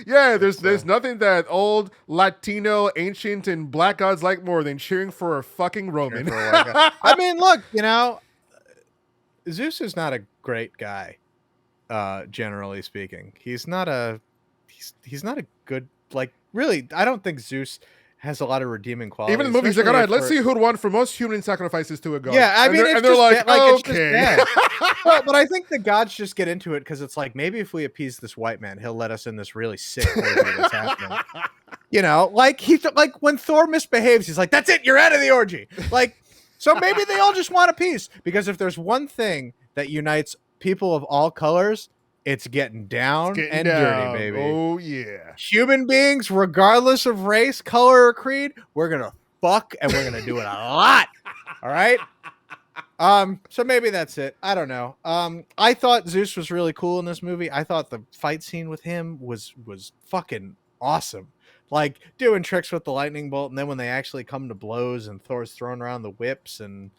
Yeah, there's nothing that old Latino, ancient, and black gods like more than cheering for a fucking Roman. I mean, look, Zeus is not a great guy, generally speaking. He's not a good, like, really, I don't think Zeus has a lot of redeeming qualities. Even in the movies, like, all right, let's see who'd won for most human sacrifices to a god. Yeah, I mean, they're like, okay. But I think the gods just get into it because it's like, maybe if we appease this white man, he'll let us in this really sick orgy that's happening. Like when Thor misbehaves, he's like, that's it, you're out of the orgy. Like, so maybe they all just want a peace, because if there's one thing that unites people of all colors, it's getting down and dirty, baby. Oh, yeah. Human beings, regardless of race, color, or creed, we're going to fuck, and we're going to do it a lot. All right? So maybe that's it. I don't know. I thought Zeus was really cool in this movie. I thought the fight scene with him was fucking awesome. Like, doing tricks with the lightning bolt, and then when they actually come to blows and Thor's throwing around the whips, and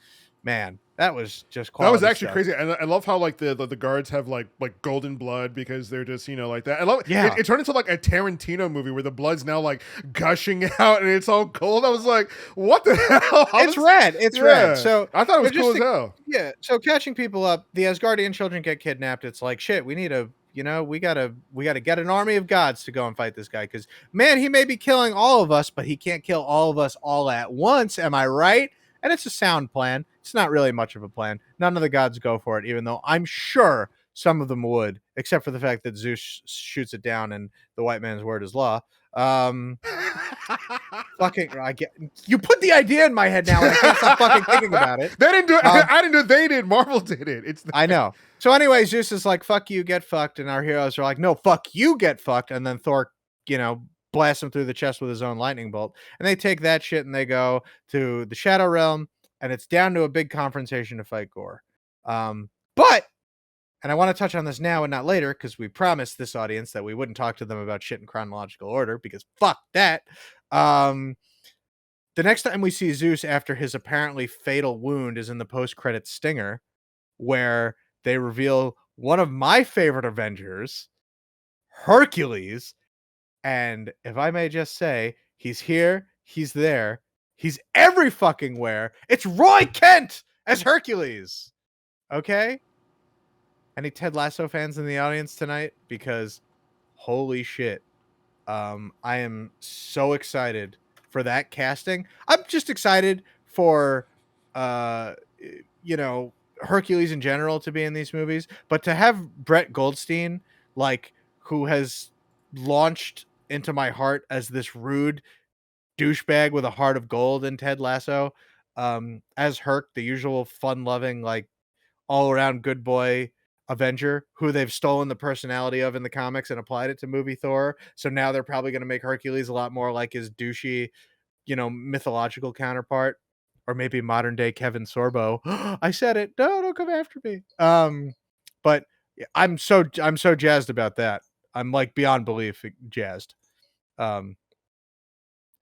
man, that was just quality. That was actually stuff. crazy. And I love how like the guards have like golden blood because they're just, like that. I love it. It turned into like a Tarantino movie where the blood's now like gushing out and it's all gold. I was like, what the hell? It's red. It's red. So I thought it was cool as hell. Yeah. So catching people up, the Asgardian children get kidnapped. It's like, shit, we need we gotta get an army of gods to go and fight this guy, because man, he may be killing all of us, but he can't kill all of us all at once. Am I right? And it's a sound plan. It's not really much of a plan. None of the gods go for it, even though I'm sure some of them would, except for the fact that Zeus shoots it down and the white man's word is law. You put the idea in my head now, and I can't stop fucking thinking about it. They didn't do it. I didn't do it. They did. Marvel did it. I know. So anyway, Zeus is like, fuck you, get fucked. And our heroes are like, no, fuck you, get fucked. And then Thor, blasts him through the chest with his own lightning bolt. And they take that shit and they go to the Shadow Realm, and it's down to a big confrontation to fight Gore. But, and I want to touch on this now and not later, because we promised this audience that we wouldn't talk to them about shit in chronological order, because fuck that. The next time we see Zeus after his apparently fatal wound is in the post-credits stinger, where they reveal one of my favorite Avengers, Hercules. And if I may just say, he's here, he's there, he's every fucking where. It's Roy Kent as Hercules. Okay? Any Ted Lasso fans in the audience tonight? Because holy shit. I am so excited for that casting. I'm just excited for uh you know, Hercules in general to be in these movies, but to have Brett Goldstein, like, who has launched into my heart as this rude douchebag with a heart of gold in Ted Lasso, as Herc, the usual fun-loving, like, all-around good boy Avenger who they've stolen the personality of in the comics and applied it to movie Thor. So now they're probably going to make Hercules a lot more like his douchey, mythological counterpart, or maybe modern day Kevin Sorbo. I said it. No, don't come after me. But yeah, I'm so jazzed about that. I'm like beyond belief jazzed. Um,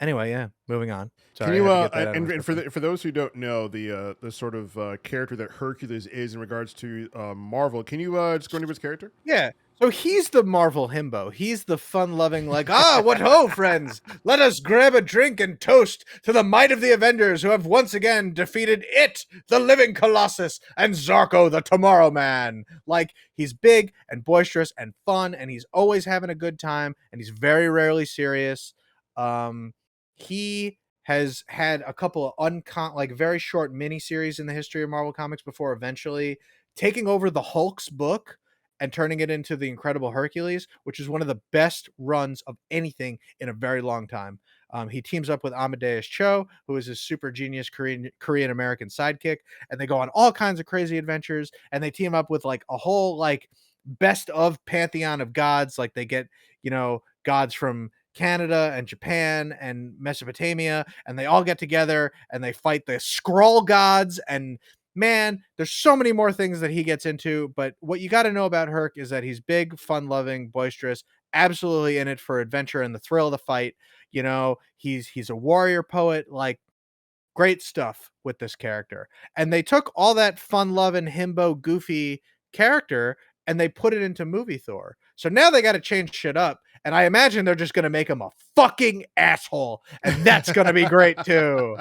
anyway, yeah, moving on. Can Sorry, I you had to get that out of my and system. for those who don't know the sort of character that Hercules is in regards to Marvel, can you just go into his character? Yeah. So he's the Marvel himbo. He's the fun-loving, like, what ho, friends! Let us grab a drink and toast to the might of the Avengers who have once again defeated it, the living Colossus, and Zarko, the Tomorrow Man. Like, he's big and boisterous and fun, and he's always having a good time, and he's very rarely serious. He has had a couple of like very short miniseries in the history of Marvel Comics before eventually taking over the Hulk's book and turning it into the Incredible Hercules, which is one of the best runs of anything in a very long time. He teams up with Amadeus Cho, who is his super genius Korean American sidekick, and they go on all kinds of crazy adventures. And they team up with like a whole like best of pantheon of gods. Like they get gods from Canada and Japan and Mesopotamia, and they all get together and they fight the Skrull gods. And man, there's so many more things that he gets into, but what you got to know about Herc is that he's big, fun-loving, boisterous, absolutely in it for adventure and the thrill of the fight. He's a warrior poet, like great stuff with this character. And they took all that fun-loving, himbo, goofy character and they put it into movie Thor. So now they got to change shit up, and I imagine they're just going to make him a fucking asshole, and that's going to be great too.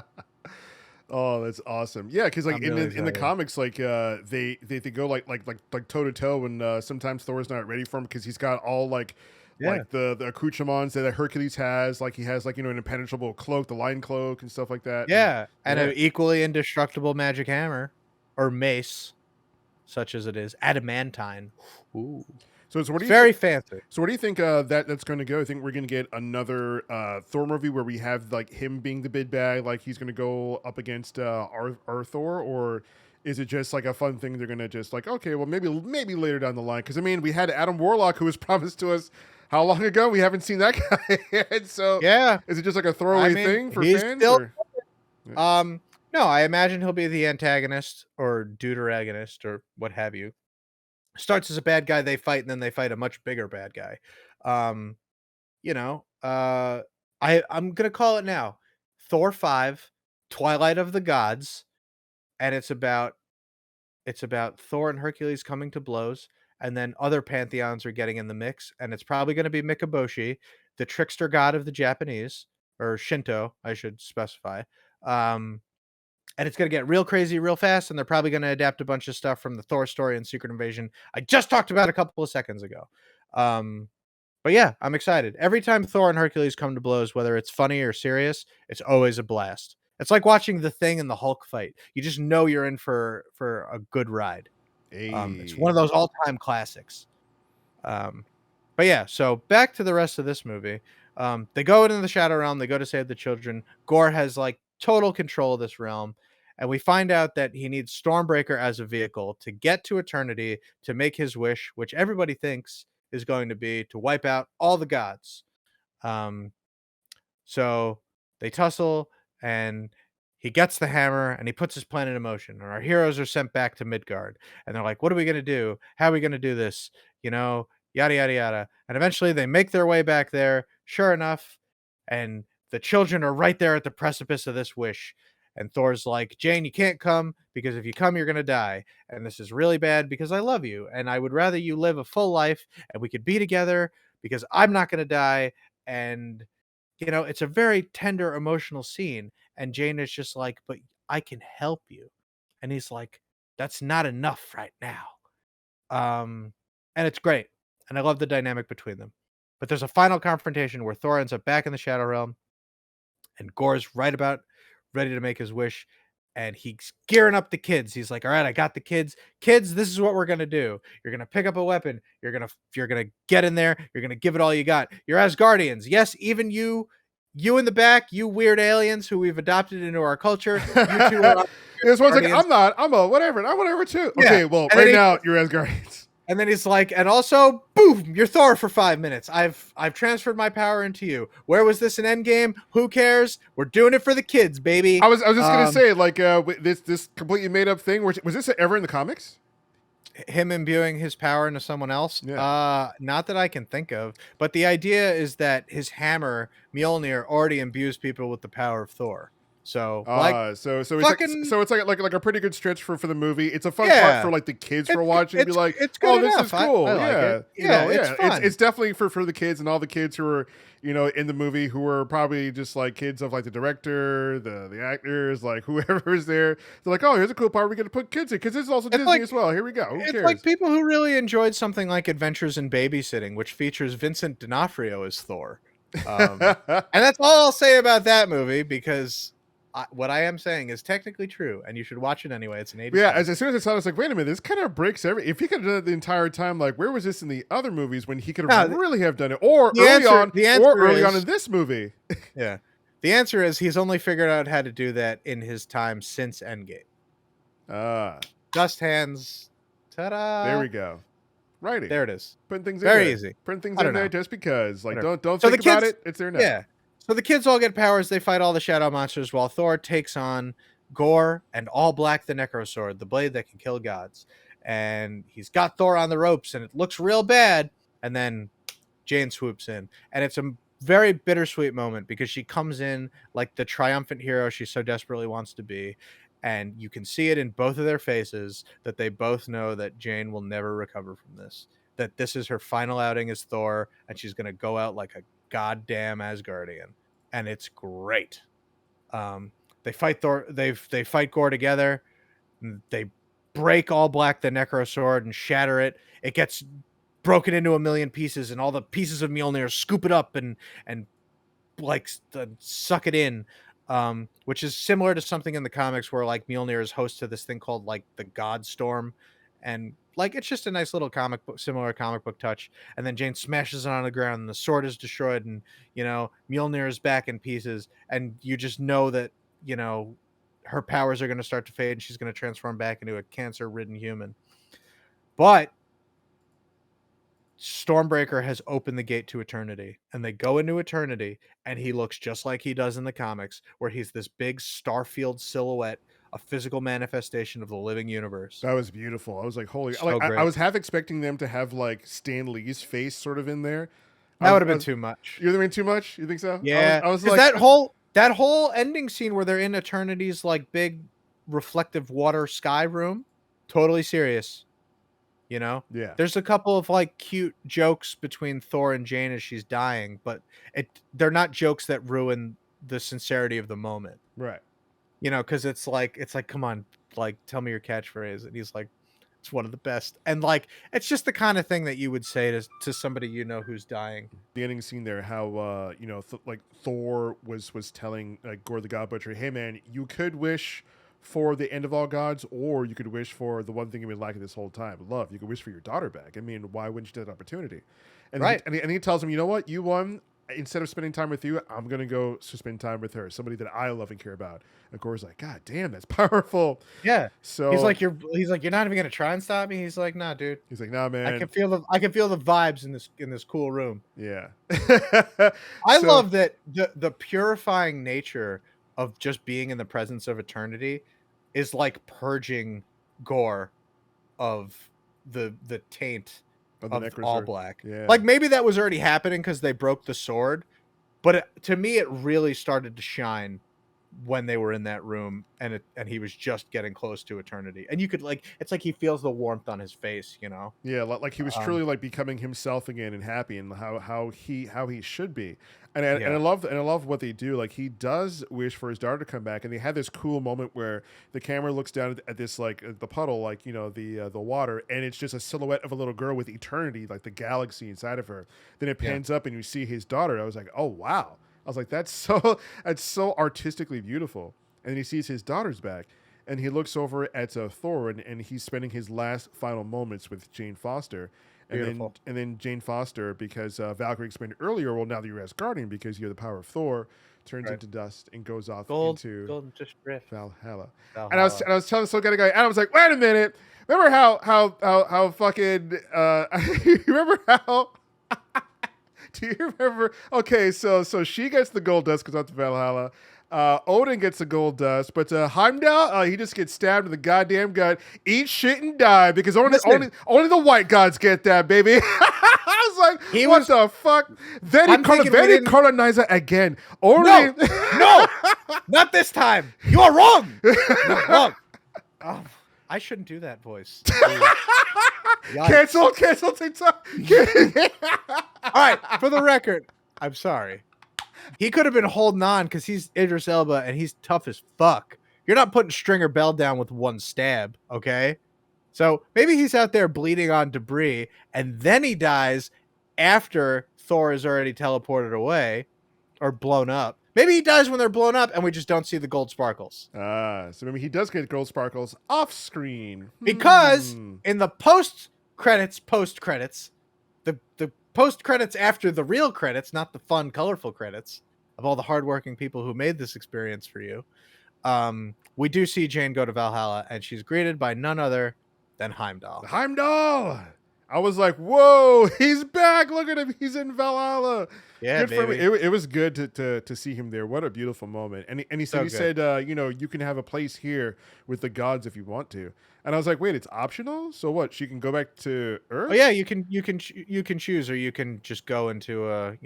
Oh, that's awesome! Yeah, because like I'm in really the in the excited. comics, like they go like toe to toe, and sometimes Thor's not ready for him because he's got all like Yeah. the accoutrements that Hercules has. Like he has like an impenetrable cloak, the lion cloak, and stuff like that. Yeah, and yeah. an equally indestructible magic hammer or mace, such as it is adamantine. Ooh, So what do you very fancy. So what do you think that's going to go? I think we're going to get another Thor movie where we have like him being the big bad, like he's going to go up against our Thor, or is it just like a fun thing? They're going to just like, okay, well maybe later down the line, because I mean we had Adam Warlock who was promised to us how long ago? We haven't seen that guy yet. So Yeah, is it just like a throwaway thing for he's fans? still. Or? No, I imagine he'll be the antagonist or deuteragonist or what have you. Starts as a bad guy, they fight, and then they fight a much bigger bad guy. Um, you know, uh, I'm gonna call it now. Thor 5, Twilight of the Gods, and it's about Thor and Hercules coming to blows, and then other pantheons are getting in the mix, and it's probably gonna be Mikaboshi, the trickster god of the Japanese, or Shinto, I should specify. Um, and it's going to get real crazy real fast, and they're probably going to adapt a bunch of stuff from the Thor story and Secret Invasion I just talked about a couple of seconds ago. But yeah, I'm excited. Every time Thor and Hercules come to blows, whether it's funny or serious, it's always a blast. It's like watching The Thing and the Hulk fight. You just know you're in for a good ride. It's one of those all-time classics. But yeah, so back to the rest of this movie. They go into the Shadow Realm. They go to save the children. Gore has like total control of this realm. And we find out that he needs Stormbreaker as a vehicle to get to eternity to make his wish, which everybody thinks is going to be to wipe out all the gods. So they tussle, and he gets the hammer and he puts his plan into motion. And our heroes are sent back to Midgard. And they're like, what are we going to do? How are we going to do this? Yada, yada, yada. And eventually they make their way back there. Sure enough. And the children are right there at the precipice of this wish. And Thor's like, Jane, you can't come because if you come, you're going to die. And this is really bad because I love you. And I would rather you live a full life and we could be together because I'm not going to die. And, it's a very tender, emotional scene. And Jane is just like, but I can help you. And he's like, that's not enough right now. And it's great, and I love the dynamic between them. But there's a final confrontation where Thor ends up back in the Shadow Realm, and Gore's right about ready to make his wish, and he's gearing up the kids. He's like, "All right, I got the kids. Kids, this is what we're gonna do. You're gonna pick up a weapon. You're gonna get in there. You're gonna give it all you got. You're Asgardians. Yes, even you in the back, you weird aliens who we've adopted into our culture. You two are This one's like, Asgardians." I'm a whatever. I'm whatever too. Yeah. Okay, well, And then right he- now you're Asgardians. And then he's like, and also, boom, you're Thor for 5 minutes. I've transferred my power into you. Where was this in Endgame? Who cares? We're doing it for the kids, baby. I was just gonna say, like, this completely made up thing. Was this ever in the comics? Him imbuing his power into someone else? Yeah. Not that I can think of. But the idea is that his hammer, Mjolnir, already imbues people with the power of Thor. So so it's fucking- like a pretty good stretch for the movie. It's a fun Yeah. part for like the kids for watching. Be like, it's good this enough. is cool. I like yeah, it. Yeah, it's fun. It's definitely for the kids and all the kids who are in the movie who are probably just like kids of like the director, the actors, like whoever is there. They're like, oh, here's a cool part. We're gonna put kids in because this is also Disney like- as well. Here we go. Who It's cares? like people who really enjoyed something like Adventures in Babysitting, which features Vincent D'Onofrio as Thor. And that's all I'll say about that movie, because what I am saying is technically true, and you should watch it anyway. It's an 80s. Yeah, as soon as I saw it, I was like, wait a minute, this kind of breaks if he could have done it the entire time, like, where was this in the other movies when he could have really have done it? Or early on in this movie. Yeah. The answer is he's only figured out how to do that in his time since Endgame. Dust hands. Ta-da. There we go. Writing. There it is. Putting things Very in there. easy. Putting things I in don't there know. just because. Like, Whatever. don't So think the about kids- it. It's there now. Yeah. So the kids all get powers. They fight all the shadow monsters while Thor takes on Gore and All Black the Necrosword, the blade that can kill gods. And he's got Thor on the ropes, and it looks real bad. And then Jane swoops in. And it's a very bittersweet moment because she comes in like the triumphant hero she so desperately wants to be. And you can see it in both of their faces that they both know that Jane will never recover from this. That this is her final outing as Thor, and she's going to go out like a goddamn Asgardian. And it's great. They fight Thor. They fight Gore together. They break All Black the Necrosword and shatter it. It gets broken into a million pieces, and all the pieces of Mjolnir scoop it up and like suck it in. Which is similar to something in the comics where like Mjolnir is host to this thing called like the God Storm, and like it's just a nice little similar comic book touch. And then Jane smashes it on the ground, and the sword is destroyed, and Mjolnir is back in pieces, and you just know that her powers are going to start to fade, and she's going to transform back into a cancer-ridden human. But Stormbreaker has opened the gate to eternity, and they go into eternity, and he looks just like he does in the comics, where he's this big Starfield silhouette, a physical manifestation of the living universe. That was beautiful. I was like, holy, So like, great. I was half expecting them to have like Stan Lee's face sort of in there. That would have been too much. You think too much? You think so? Yeah, I was 'cause like, that whole ending scene where they're in Eternity's like big reflective water sky room, totally serious. yeah. There's a couple of like cute jokes between Thor and Jane as she's dying, but they're not jokes that ruin the sincerity of the moment. Right. Because it's like, come on, like tell me your catchphrase, and he's like, it's one of the best, and like it's just the kind of thing that you would say to somebody who's dying. The ending scene there, how like Thor was telling like Gore the God Butcher, hey man, you could wish for the end of all gods, or you could wish for the one thing you've been lacking this whole time, love. You could wish for your daughter back. I mean, why wouldn't you take that opportunity? And right. And he tells him, you know what, you won. Instead of spending time with you, I'm gonna go to spend time with her, somebody that I love and care about. And Gore's like, God damn, that's powerful. Yeah. So he's like, you're not even gonna try and stop me. He's like, nah, dude. He's like, nah, man. I can feel the vibes in this cool room. Yeah. I love that the purifying nature of just being in the presence of eternity is like purging Gore of the taint of All Black. Yeah. Like maybe that was already happening because they broke the sword, but to me it really started to shine when they were in that room, and he was just getting close to eternity, and you could it's like he feels the warmth on his face, Yeah, like he was truly like becoming himself again and happy, and how he should be. And I love what they do. Like, he does wish for his daughter to come back, and they had this cool moment where the camera looks down at this the puddle, the water, and it's just a silhouette of a little girl with eternity, like the galaxy inside of her. Then it pans up and you see his daughter. I was like, oh wow. I was like, that's so artistically beautiful. And then he sees his daughter's back, and he looks over at Thor, and he's spending his last final moments with Jane Foster. And then Jane Foster, because Valkyrie explained earlier, well, now that you're Asgardian, because you have the power of Thor, turns into dust and goes off into Golden Drift. Valhalla. And I was telling some guy, and I was like, wait a minute, remember how fucking you remember how. Do you remember? Okay, so she gets the gold dust, goes out to Valhalla. Odin gets the gold dust, but Heimdall, he just gets stabbed in the goddamn gut, eat shit and die, because only the white gods get that, baby. I was like, what the fuck? Then he colonizer again. No, not this time. You are wrong. You're wrong. Oh, I shouldn't do that voice. Cancel TikTok. All right, for the record, I'm sorry. He could have been holding on because he's Idris Elba and he's tough as fuck. You're not putting Stringer Bell down with one stab, okay? So maybe he's out there bleeding on debris, and then he dies after Thor is already teleported away or blown up. Maybe he dies when they're blown up and we just don't see the gold sparkles. So maybe he does get gold sparkles off screen. Because in the post-credits, the post-credits after the real credits, not the fun, colorful credits of all the hardworking people who made this experience for you, we do see Jane go to Valhalla, and she's greeted by none other than Heimdall. Heimdall! I was like, whoa, he's back. Look at him. He's in Valhalla. Yeah, good for me. It was good to see him there. What a beautiful moment. And he said, you can have a place here with the gods if you want to. And I was like, wait, it's optional? So what? She can go back to Earth? Oh yeah, you can choose, or you can just go into a,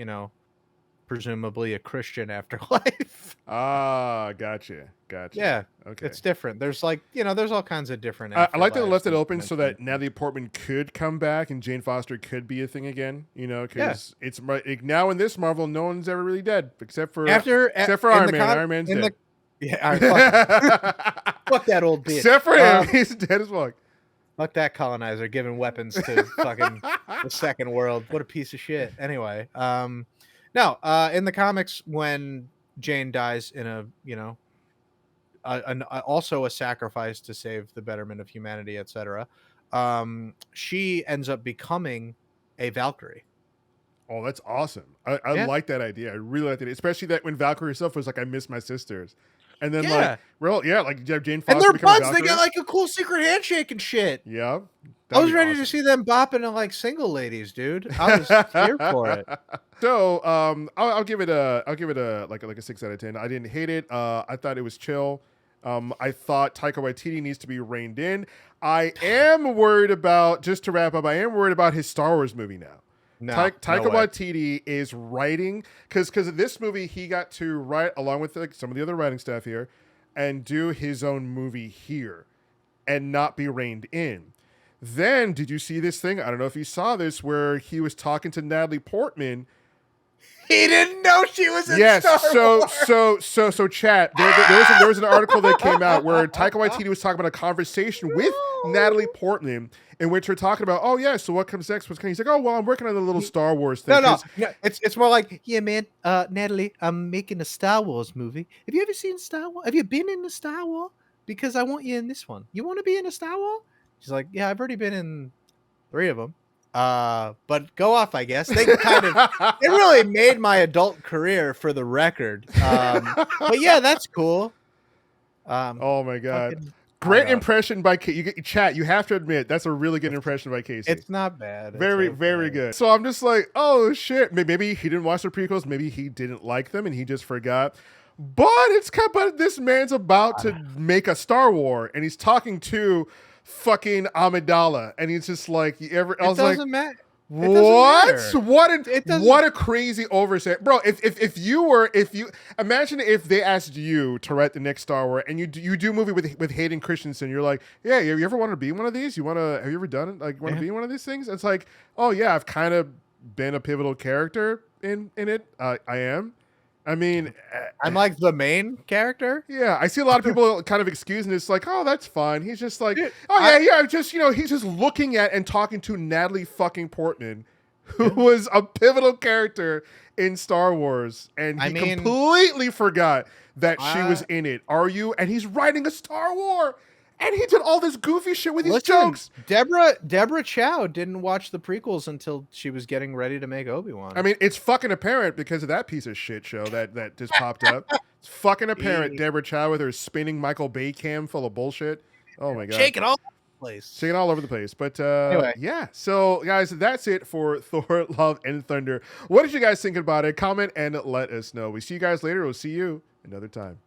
presumably a Christian afterlife. Gotcha. Yeah, okay, it's different. There's there's all kinds of different. I like that they left it open so that Natalie Portman could come back and Jane Foster could be a thing again. Because it's now in this Marvel, no one's ever really dead except for Iron Man. Iron Man's dead. Fuck that old bitch. Except for him, he's dead as fuck. Fuck that colonizer giving weapons to fucking the second world. What a piece of shit. Anyway, no, in the comics, when Jane dies in also a sacrifice to save the betterment of humanity, etc., she ends up becoming a Valkyrie. Oh, that's awesome. I like that idea. I really like it, especially that when Valkyrie herself was like, I miss my sisters. And then Jane Foster, and they're buds. They got like a cool secret handshake and shit. Yeah, I was ready to see them bopping to like single ladies, dude. I was here for it. So, I'll give it a 6 out of 10. I didn't hate it. I thought it was chill. I thought Taika Waititi needs to be reined in. I am worried about, just to wrap up, his Star Wars movie now. No, Taika Waititi is writing, because of this movie, he got to write along with some of the other writing staff here and do his own movie here and not be reined in. Then, did you see this thing? I don't know if you saw this, where he was talking to Natalie Portman. He didn't know she was in Star Wars. So chat. There was an article that came out where Taika Waititi was talking about a conversation with Natalie Portman, in which we're talking about, oh yeah, so what comes next? He's like, oh well, I'm working on a little Star Wars thing. No, it's more like, yeah, man, Natalie, I'm making a Star Wars movie. Have you ever seen Star Wars? Have you been in the Star Wars? Because I want you in this one. You want to be in a Star Wars? She's like, yeah, I've already been in 3 of them. But go off, I guess. It really made my adult career, for the record. But yeah, that's cool. Oh my God. Great impression by Casey. Chat, you have to admit, that's a really good impression by Casey. It's not bad. Very good. So I'm just like, oh shit. Maybe he didn't watch the prequels. Maybe he didn't like them and he just forgot. But this man's about to make a Star Wars, and he's talking to fucking Amidala, and he's just like, it doesn't matter. matter. What a crazy oversight, bro. If you imagine if they asked you to write the next Star Wars and you do a movie with Hayden Christensen, you're like, yeah, you ever want to be one of these? Have you ever done it? Like, want to be one of these things? It's like, oh yeah, I've kind of been a pivotal character in it. I am. I mean, I'm like the main character. Yeah, I see a lot of people kind of excusing it. It's like, oh, that's fine. He's just like, Dude, he's just looking at and talking to Natalie fucking Portman, who was a pivotal character in Star Wars, and he completely forgot that she was in it. And he's writing a Star Wars. And he did all this goofy shit with these jokes. Deborah Chow didn't watch the prequels until she was getting ready to make Obi-Wan. I mean, it's fucking apparent because of that piece of shit show that just popped up. It's fucking apparent. Deborah Chow with her spinning Michael Bay cam full of bullshit. Oh my god, shaking all over the place. Shaking all over the place. But anyway. Yeah. So guys, that's it for Thor: Love and Thunder. What did you guys think about it? Comment and let us know. We see you guys later. We'll see you another time.